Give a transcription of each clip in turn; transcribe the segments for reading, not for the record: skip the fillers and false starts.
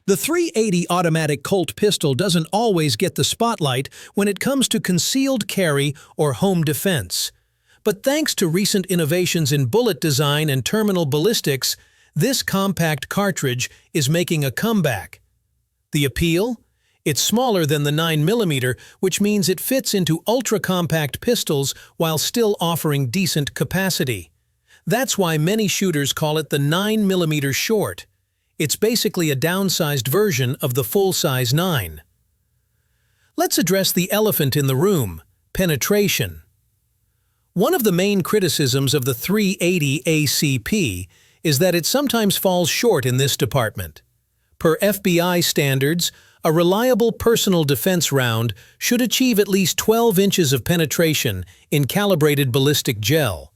The 380 automatic Colt pistol doesn't always get the spotlight when it comes to concealed carry or home defense. But thanks to recent innovations in bullet design and terminal ballistics, this compact cartridge is making a comeback. The appeal? It's smaller than the 9mm, which means it fits into ultra-compact pistols while still offering decent capacity. That's why many shooters call it the 9mm short. It's basically a downsized version of the full-size 9. Let's address the elephant in the room: penetration. One of the main criticisms of the 380 ACP is that it sometimes falls short in this department. Per FBI standards, a reliable personal defense round should achieve at least 12 inches of penetration in calibrated ballistic gel.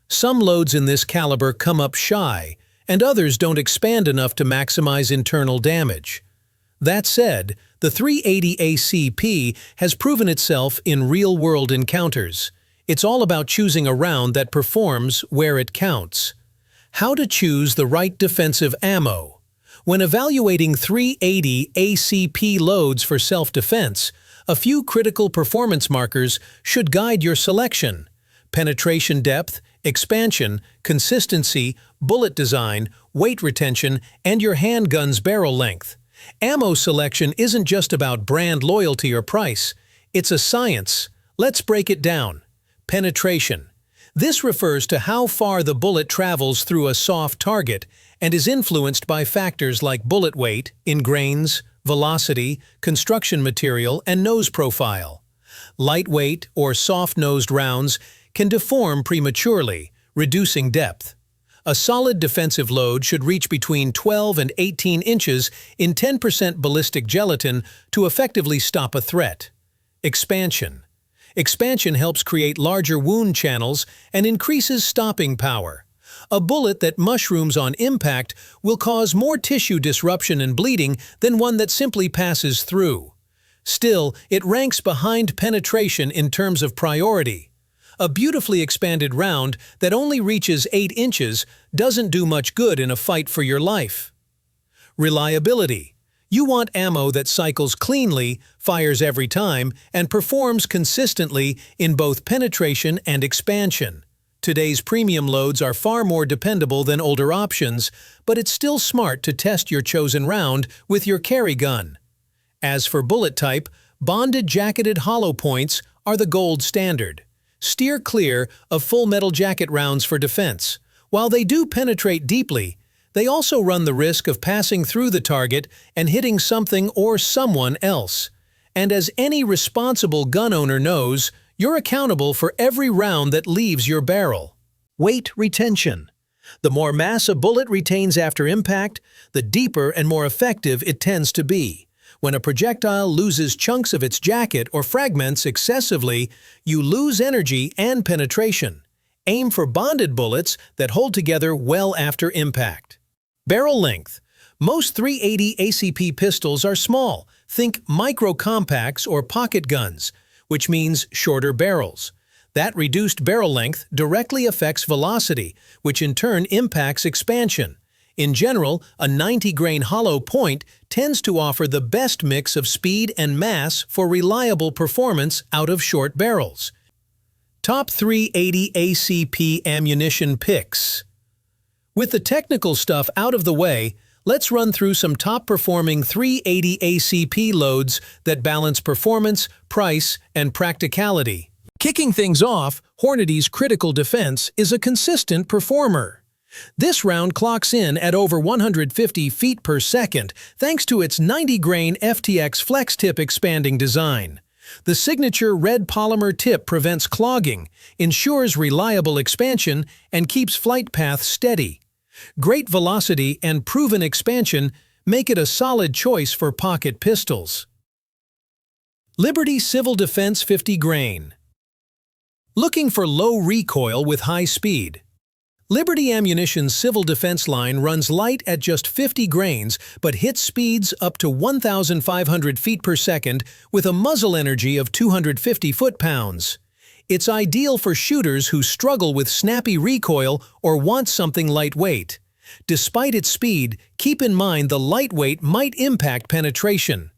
Some loads in this caliber come up shy, and others don't expand enough to maximize internal damage. That said, the 380 ACP has proven itself in real-world encounters. It's all about choosing a round that performs where it counts. How to choose the right defensive ammo. When evaluating 380 ACP loads for self-defense, a few critical performance markers should guide your selection: penetration depth, expansion, consistency, bullet design, weight retention, and your handgun's barrel length. Ammo selection isn't just about brand loyalty or price. It's a science. Let's break it down. Penetration. This refers to how far the bullet travels through a soft target and is influenced by factors like bullet weight, in grains, velocity, construction material, and nose profile. Lightweight or soft-nosed rounds can deform prematurely, reducing depth. A solid defensive load should reach between 12 and 18 inches in 10% ballistic gelatin to effectively stop a threat. Expansion. Expansion helps create larger wound channels and increases stopping power. A bullet that mushrooms on impact will cause more tissue disruption and bleeding than one that simply passes through. Still, it ranks behind penetration in terms of priority. A beautifully expanded round that only reaches 8 inches doesn't do much good in a fight for your life. Reliability. You want ammo that cycles cleanly, fires every time, and performs consistently in both penetration and expansion. Today's premium loads are far more dependable than older options, but it's still smart to test your chosen round with your carry gun. As for bullet type, bonded jacketed hollow points are the gold standard. Steer clear of full metal jacket rounds for defense. While they do penetrate deeply, they also run the risk of passing through the target and hitting something or someone else. And as any responsible gun owner knows, you're accountable for every round that leaves your barrel. Weight retention. The more mass a bullet retains after impact, the deeper and more effective it tends to be. When a projectile loses chunks of its jacket or fragments excessively, you lose energy and penetration. Aim for bonded bullets that hold together well after impact. Barrel length. Most 380 ACP pistols are small. Think micro-compacts or pocket guns, which means shorter barrels. That reduced barrel length directly affects velocity, which in turn impacts expansion. In general, a 90-grain hollow point tends to offer the best mix of speed and mass for reliable performance out of short barrels. Top 380 ACP ammunition picks. With the technical stuff out of the way, let's run through some top-performing 380 ACP loads that balance performance, price, and practicality. Kicking things off, Hornady's Critical Defense is a consistent performer. This round clocks in at over 150 feet per second thanks to its 90-grain FTX flex tip expanding design. The signature red polymer tip prevents clogging, ensures reliable expansion, and keeps flight paths steady. Great velocity and proven expansion make it a solid choice for pocket pistols. Liberty Civil Defense 50 grain. Looking for low recoil with high speed? Liberty Ammunition's civil defense line runs light at just 50 grains but hits speeds up to 1,500 feet per second with a muzzle energy of 250 foot-pounds. It's ideal for shooters who struggle with snappy recoil or want something lightweight. Despite its speed, keep in mind the lightweight might impact penetration.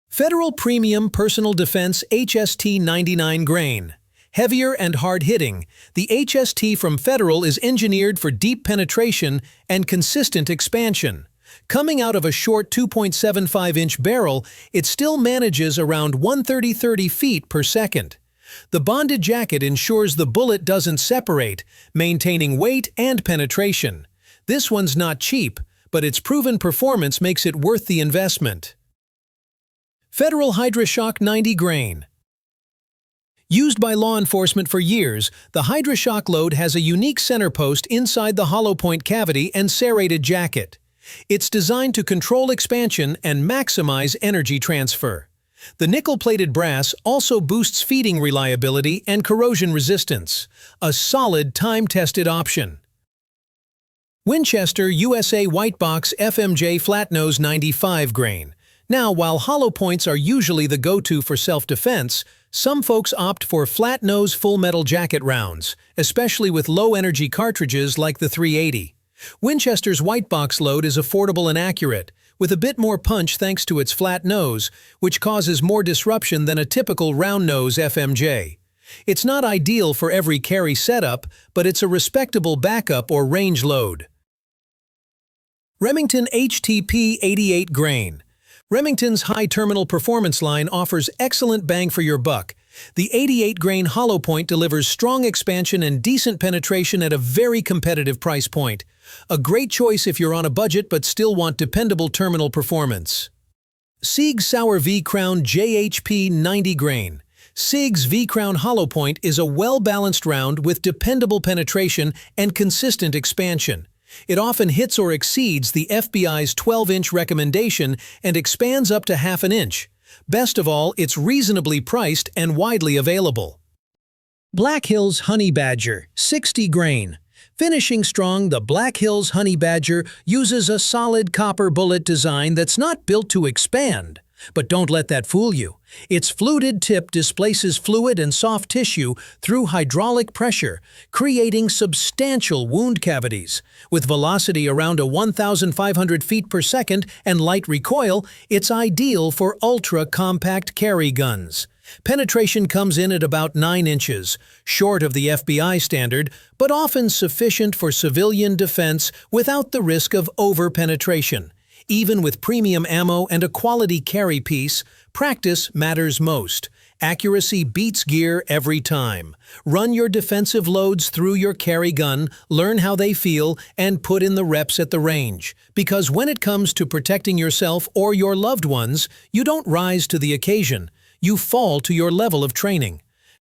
Federal Premium Personal Defense HST 99 Grain. Heavier and hard-hitting, the HST from Federal is engineered for deep penetration and consistent expansion. Coming out of a short 2.75-inch barrel, it still manages around 130 feet per second. The bonded jacket ensures the bullet doesn't separate, maintaining weight and penetration. This one's not cheap, but its proven performance makes it worth the investment. Federal Hydrashock 90 Grain. Used by law enforcement for years, the Hydra-Shok load has a unique center post inside the hollow point cavity and serrated jacket. It's designed to control expansion and maximize energy transfer. The nickel-plated brass also boosts feeding reliability and corrosion resistance, a solid time-tested option. Winchester USA Whitebox FMJ Flatnose 95 Grain. Now, while hollow points are usually the go-to for self-defense, some folks opt for flat-nose full-metal jacket rounds, especially with low-energy cartridges like the 380. Winchester's Whitebox load is affordable and accurate, with a bit more punch thanks to its flat nose, which causes more disruption than a typical round-nose FMJ. It's not ideal for every carry setup, but it's a respectable backup or range load. Remington HTP 88 Grain. Remington's high terminal performance line offers excellent bang for your buck. The 88 grain hollow point delivers strong expansion and decent penetration at a very competitive price point. A great choice if you're on a budget but still want dependable terminal performance. SIG Sauer V-Crown JHP 90 Grain. SIG's V-Crown hollow point is a well-balanced round with dependable penetration and consistent expansion. It often hits or exceeds the FBI's 12-inch recommendation and expands up to half an inch. Best of all, it's reasonably priced and widely available. Black Hills Honey Badger 60 Grain. Finishing strong, the Black Hills Honey Badger uses a solid copper bullet design that's not built to expand. But don't let that fool you. Its fluted tip displaces fluid and soft tissue through hydraulic pressure, creating substantial wound cavities. With velocity around 1,500 feet per second and light recoil, it's ideal for ultra-compact carry guns. Penetration comes in at about 9 inches, short of the FBI standard, but often sufficient for civilian defense without the risk of over-penetration. Even with premium ammo and a quality carry piece, practice matters most. Accuracy beats gear every time. Run your defensive loads through your carry gun, learn how they feel, and put in the reps at the range. Because when it comes to protecting yourself or your loved ones, you don't rise to the occasion. You fall to your level of training.